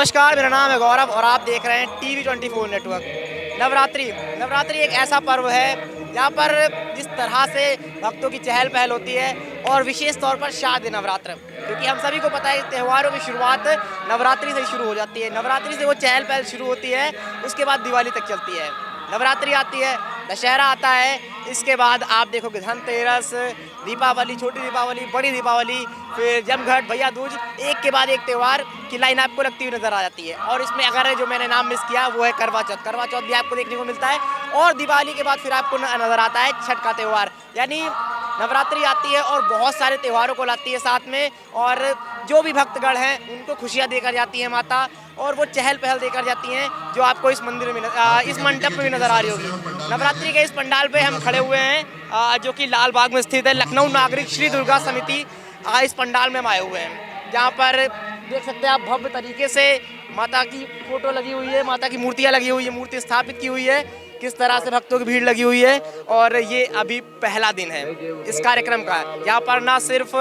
नमस्कार, मेरा नाम है गौरव और आप देख रहे हैं TV24 नेटवर्क। नवरात्रि एक ऐसा पर्व है जहाँ पर जिस तरह से भक्तों की चहल पहल होती है और विशेष तौर पर शारदीय नवरात्र, क्योंकि हम सभी को पता है त्योहारों की शुरुआत नवरात्रि से ही शुरू हो जाती है। नवरात्रि से वो चहल पहल शुरू होती है, उसके बाद दिवाली तक चलती है। नवरात्रि आती है, दशहरा आता है, इसके बाद आप देखोगे धनतेरस, दीपावली, छोटी दीपावली, बड़ी दीपावली, फिर जमघट, भैया दूज, एक के बाद एक त्यौहार की लाइन आपको लगती हुई नजर आ जाती है। और इसमें अगर जो मैंने नाम मिस किया वो है करवा चौथ। करवा चौथ भी आपको देखने को मिलता है और दिवाली के बाद फिर आपको नजर आता है छठ का त्यौहार। यानी नवरात्रि आती है और बहुत सारे त्योहारों को लाती है साथ में, और जो भी भक्तगण हैं उनको खुशियाँ देकर जाती है माता, और वो चहल पहल देकर जाती हैं जो आपको इस मंदिर में इस मंडप में भी नजर आ रही होगी। नवरात्रि के इस पंडाल पे हम खड़े हुए हैं जो कि लाल बाग में स्थित है। लखनऊ नागरिक श्री दुर्गा समिति इस पंडाल में हम आए हुए हैं, जहाँ पर देख सकते हैं आप भव्य तरीके से माता की फोटो लगी हुई है, माता की मूर्तियाँ लगी हुई है, मूर्ति स्थापित की हुई है। किस तरह से भक्तों की भीड़ लगी हुई है, और ये अभी पहला दिन है इस कार्यक्रम का। यहाँ पर ना सिर्फ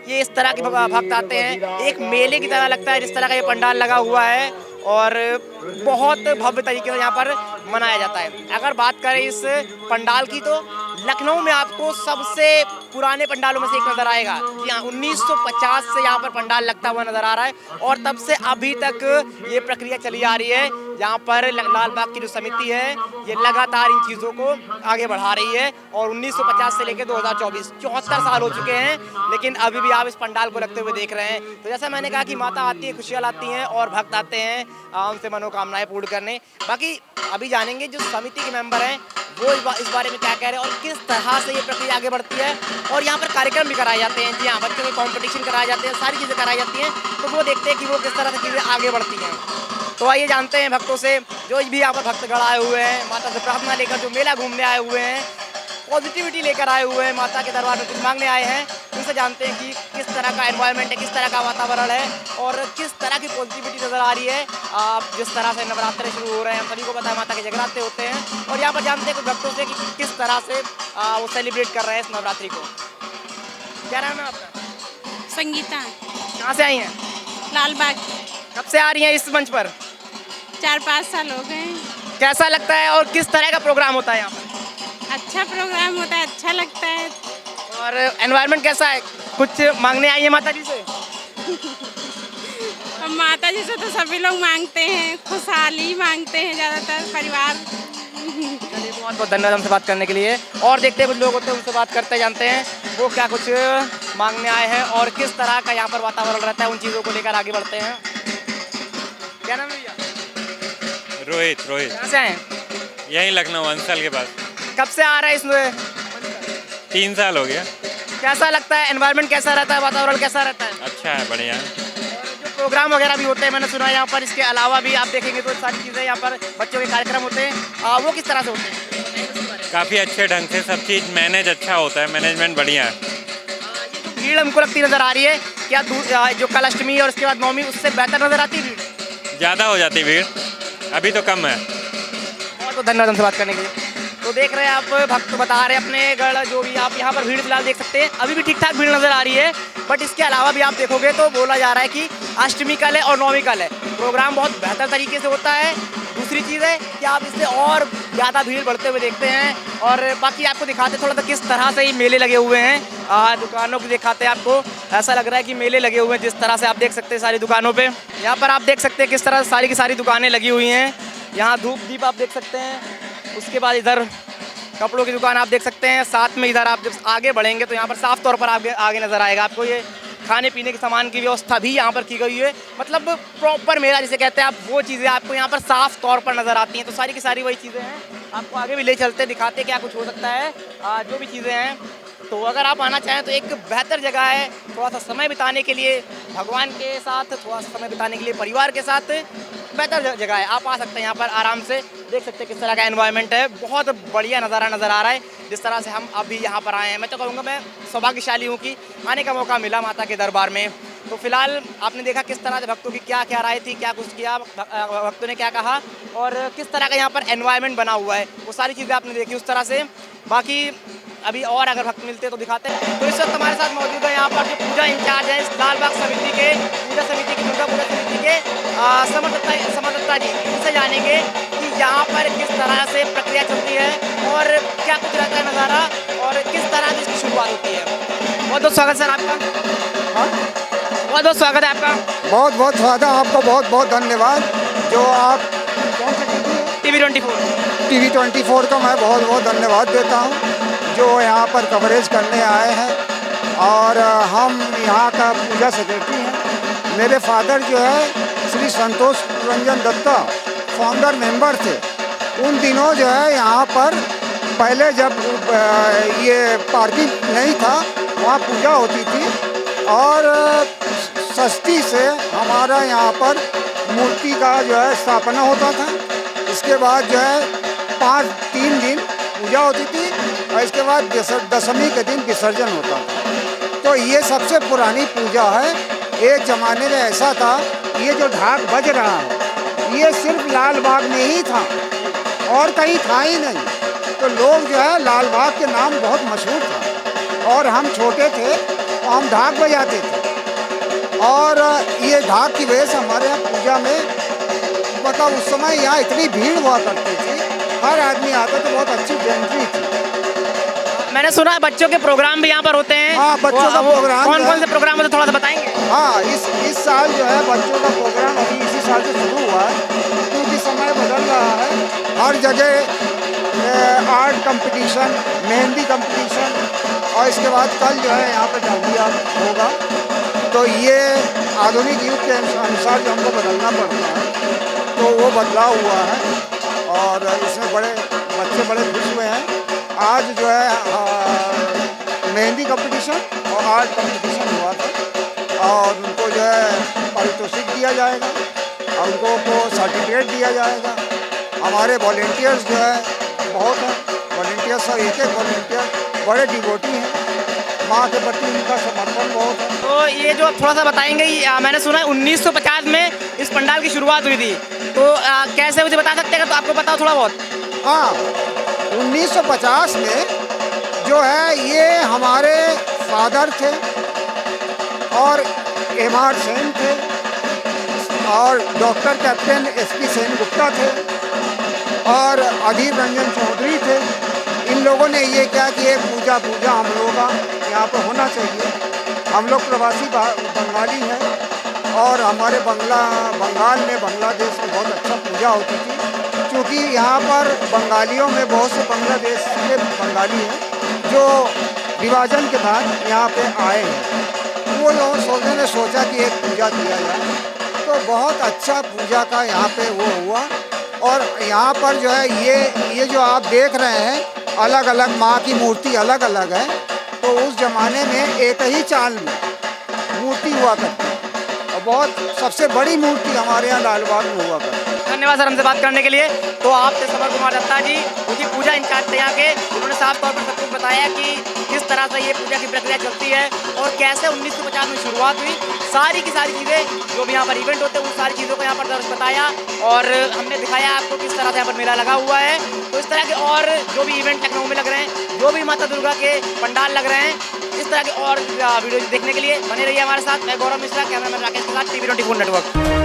ये इस तरह के भक्त आते हैं, एक मेले की तरह लगता है जिस तरह का ये पंडाल लगा हुआ है, और बहुत भव्य तरीके से यहाँ पर मनाया जाता है। अगर बात करें इस पंडाल की तो लखनऊ में आपको सबसे पुराने पंडालों में से एक नज़र आएगा। जी हाँ, 1950 से यहाँ पर पंडाल लगता हुआ नज़र आ रहा है, और तब से अभी तक ये प्रक्रिया चली आ रही है, जहाँ पर लाल बाग की जो समिति है ये लगातार इन चीज़ों को आगे बढ़ा रही है। और 1950 से लेकर 2024 74 साल हो चुके हैं, लेकिन अभी भी आप इस पंडाल को लगते हुए देख रहे हैं। तो जैसा मैंने कहा कि माता आती है, खुशियाँ लाती हैं और भक्त आते हैं उनसे मनोकामनाएं पूर्ण करने। बाकी अभी जानेंगे जो समिति के मेंबर हैं वो इस बारे में क्या कह रहे हैं और किस तरह से ये प्रक्रिया आगे बढ़ती है। और यहाँ पर कार्यक्रम भी कराए जाते हैं, जी हाँ, बच्चों के कॉम्पिटिशन कराए जाते हैं, सारी चीज़ें कराई जाती हैं। तो वो देखते हैं कि वो किस तरह से चीज़ें आगे बढ़ती हैं। तो आइए जानते हैं भक्तों से, जो भी यहाँ पर भक्तगण आए हुए हैं, माता से प्रार्थना लेकर, जो मेला घूमने आए हुए हैं, पॉजिटिविटी लेकर आए हुए हैं, माता के दरबार में कुछ मांगने आए हैं, उनसे जानते हैं कि किस तरह का एनवायरनमेंट है, किस तरह का वातावरण है और किस तरह की पॉजिटिविटी नज़र आ रही है। जिस तरह से नवरात्रे शुरू हो रहे हैं, हम सभी को पता है माता के जगराते होते हैं, और यहाँ पर जानते हैं कुछ भक्तों से कि किस तरह से वो सेलिब्रेट कर रहे हैं इस नवरात्रि को। क्या नाम है आपका? संगीता। कहाँ से आई हैं? लाल बाग। कब से आ रही हैं इस मंच पर? 4-5 साल हो गए। कैसा लगता है और किस तरह का प्रोग्राम होता है यहाँ पर? अच्छा प्रोग्राम होता है, अच्छा लगता है। और एनवायरनमेंट कैसा है? कुछ मांगने आई है माता जी से? और माता जी से तो सभी लोग मांगते हैं, खुशहाली मांगते हैं ज़्यादातर परिवार। चलिए, बहुत बहुत धन्यवाद हमसे बात करने के लिए। और देखते हैं कुछ लोग होते हैं, उनसे बात करते जानते हैं वो क्या कुछ मांगने आए हैं और किस तरह का यहाँ पर वातावरण रहता है, उन चीज़ों को लेकर आगे बढ़ते हैं। क्या नाम है भैया? रोहित। कहाँ से आए? यहीं लखनऊ अंसल के पास। कब से आ रहा है इसमें? 3 साल हो गया। कैसा लगता है? एनवायरनमेंट कैसा रहता है? वातावरण कैसा रहता है? अच्छा है, बढ़िया है। जो प्रोग्राम वगैरह भी होते हैं, मैंने सुना है यहाँ पर, इसके अलावा भी आप देखेंगे तो सारी चीज़ें यहाँ पर बच्चों के कार्यक्रम होते हैं, वो किस तरह से होते हैं? काफ़ी अच्छे ढंग से सब चीज़ मैनेज अच्छा होता है, मैनेजमेंट बढ़िया है। ये जो भीड़ हमको लगती नज़र आ रही है, क्या जो कल अष्टमी और उसके बाद नवमी उससे बेहतर नज़र आती है भीड़? ज़्यादा हो जाती भीड़, अभी तो कम है। बहुत बहुत धन्यवाद हमसे बात करने के लिए। तो देख रहे हैं आप, भक्त बता रहे हैं अपने गढ़, जो भी आप यहाँ पर भीड़ फिलहाल देख सकते हैं, अभी भी ठीक ठाक भीड़ नज़र आ रही है। बट इसके अलावा भी आप देखोगे तो बोला जा रहा है कि अष्टमी कल है और नौमी कल है, प्रोग्राम बहुत बेहतर तरीके से होता है। दूसरी चीज़ है कि आप इससे और ज़्यादा भीड़ बढ़ते हुए देखते हैं। और बाकी आपको दिखाते थोड़ा सा किस तरह से ये मेले लगे हुए हैं, दुकानों को दिखाते हैं आपको। ऐसा लग रहा है कि मेले लगे हुए हैं, जिस तरह से आप देख सकते हैं सारी दुकानों पे। यहाँ पर आप देख सकते हैं किस तरह सारी की सारी दुकानें लगी हुई हैं। यहाँ धूप दीप आप देख सकते हैं, उसके बाद इधर कपड़ों की दुकान आप देख सकते हैं। साथ में इधर आप जब आगे बढ़ेंगे तो यहाँ पर साफ तौर पर आगे नज़र आएगा आपको ये खाने पीने के सामान की व्यवस्था भी यहाँ पर की गई है। मतलब प्रॉपर मेला जिसे कहते हैं आप, वो चीज़ें आपको यहाँ पर साफ तौर पर नज़र आती हैं। तो सारी की सारी वही चीज़ें हैं, आपको आगे भी ले चलते दिखाते क्या कुछ हो सकता है, जो भी चीज़ें हैं। तो अगर आप आना चाहें तो एक बेहतर जगह है, थोड़ा सा समय बिताने के लिए भगवान के साथ, थोड़ा सा समय बिताने के लिए परिवार के साथ बेहतर जगह है। आप आ सकते हैं यहाँ पर आराम से, देख सकते हैं किस तरह का एनवायरनमेंट है। बहुत बढ़िया नज़ारा नज़र आ रहा है जिस तरह से हम अभी यहाँ पर आए हैं। मैं तो कहूँगा मैं सौभाग्यशाली हूँ कि आने का मौका मिला माता के दरबार में। तो फिलहाल आपने देखा किस तरह से भक्तों की क्या क्या राय थी, क्या कुछ किया, भक्तों ने क्या कहा और किस तरह का यहाँ पर एनवायरनमेंट बना हुआ है, वो सारी चीज़ें आपने देखी उस तरह से। बाकी अभी और अगर भक्त मिलते हैं तो दिखाते हैं। तो इस वक्त हमारे साथ मौजूद है यहाँ पर जो पूजा इंचार्ज है इस लाल बाग समिति के, पूजा समिति की, दुर्गा पूजा समिति के समर दत्ता जी, उनसे जानेंगे कि यहाँ पर किस तरह से प्रक्रिया चलती है और क्या कुछ रहता है नज़ारा और किस तरह से इसकी शुरुआत होती है। बहुत बहुत स्वागत सर आपका। बहुत बहुत स्वागत है आपका। बहुत बहुत स्वागत है आपका, बहुत बहुत धन्यवाद। जो आप कौन सा TV 24 TV 24 का मैं बहुत बहुत धन्यवाद देता हूँ जो यहाँ पर कवरेज करने आए हैं। और हम यहाँ का पूजा सेक्रेटरी हैं। मेरे फादर जो है श्री संतोष रंजन दत्ता फाउंडर मेंबर थे। उन दिनों जो है यहाँ पर पहले जब ये पार्किंग नहीं था वहाँ पूजा होती थी और सस्ती से हमारा यहाँ पर मूर्ति का जो है स्थापना होता था। इसके बाद जो है 3 दिन पूजा होती थी और इसके बाद दशमी के दिन विसर्जन होता था। तो ये सबसे पुरानी पूजा है। एक ज़माने में ऐसा था, ये जो ढाक बज रहा है ये सिर्फ लाल बाग में ही था और कहीं था ही नहीं। तो लोग जो है लाल बाग के नाम बहुत मशहूर था और हम छोटे थे तो हम ढाक बजाते थे और ये ढाक की वजह से हमारे यहाँ पूजा में मतलब उस समय यहाँ इतनी भीड़ हुआ करती थी, हर आदमी आता तो बहुत अच्छी एंट्री थी। मैंने सुना है बच्चों के प्रोग्राम भी यहाँ पर होते हैं। हाँ, बच्चों का प्रोग्राम कौन कौन से प्रोग्राम होते हैं थोड़ा सा बताएंगे। हाँ, इस साल जो है बच्चों का प्रोग्राम अभी इसी साल से शुरू हुआ है क्योंकि समय बदल रहा है। हर जगह आर्ट कंपटीशन, मेहंदी कंपटीशन और इसके बाद कल जो है यहाँ पर डांडिया होगा। तो ये आधुनिक युग के अनुसार जो हमको बदलना पड़ता है तो वो बदलाव हुआ है और इसमें बच्चे बड़े खुश हुए हैं। आज जो है मेहंदी कंपटीशन और आर्ट कंपटीशन हुआ था और उनको जो है पारितोषिक दिया जाएगा और उनको सर्टिफिकेट दिया जाएगा। हमारे वॉलेंटियर्स जो है बहुत हैं, वॉलेंटियर्स और एक वॉलेंटियर बड़े डिवोटी हैं, माँ के प्रति उनका समर्पण बहुत है। तो ये जो थोड़ा सा बताएंगे, मैंने सुना है 1950 में इस पंडाल की शुरुआत हुई थी, तो कैसे मुझे बता सकते हैं तो आपको पता हो थोड़ा बहुत। हाँ, 1950 में जो है ये हमारे फादर थे और M.R. सेन थे और डॉक्टर कैप्टन S.P. सेनगुप्ता थे और अधीर रंजन चौधरी थे। इन लोगों ने ये क्या कि एक पूजा हम लोगों का यहाँ पर होना चाहिए। हम लोग प्रवासी बंगाली हैं और हमारे बंगाल में बांग्लादेश में बहुत अच्छा पूजा होती थी क्योंकि यहाँ पर बंगालियों में बहुत से बांग्लादेश के बंगाली हैं जो विभाजन के बाद यहाँ पे आए हैं। वो लोग ने सोचा कि एक पूजा किया जाए तो बहुत अच्छा पूजा का यहाँ पे वो हुआ। और यहाँ पर जो है ये जो आप देख रहे हैं अलग अलग माँ की मूर्ति अलग अलग है। तो उस ज़माने में एक ही चाल में मूर्ति हुआ करती और बहुत सबसे बड़ी मूर्ति हमारे यहाँ लाल बाग में हुआ करती। धन्यवाद सर हमसे बात करने के लिए। तो आप थे समर कुमार दत्ता जी, उनकी पूजा इंचार्ज थे यहाँ के। उन्होंने साफ तौर पर सब कुछ बताया कि किस तरह से ये पूजा की प्रक्रिया चलती है और कैसे 1950 में शुरुआत हुई। सारी की सारी चीज़ें जो भी यहाँ पर इवेंट होते हैं उन सारी चीज़ों को यहाँ पर दर्ज बताया और हमने दिखाया आपको किस तरह से यहाँ पर मेला लगा हुआ है। तो इस तरह के और जो भी इवेंट लखनऊ में लग रहे हैं, जो भी माता दुर्गा के पंडाल लग रहे हैं, इस तरह के और वीडियो देखने के लिए बने रहिए हमारे साथ। मैं गौरव मिश्रा, कैमरामैन राकेश के साथ TV 24 नेटवर्क।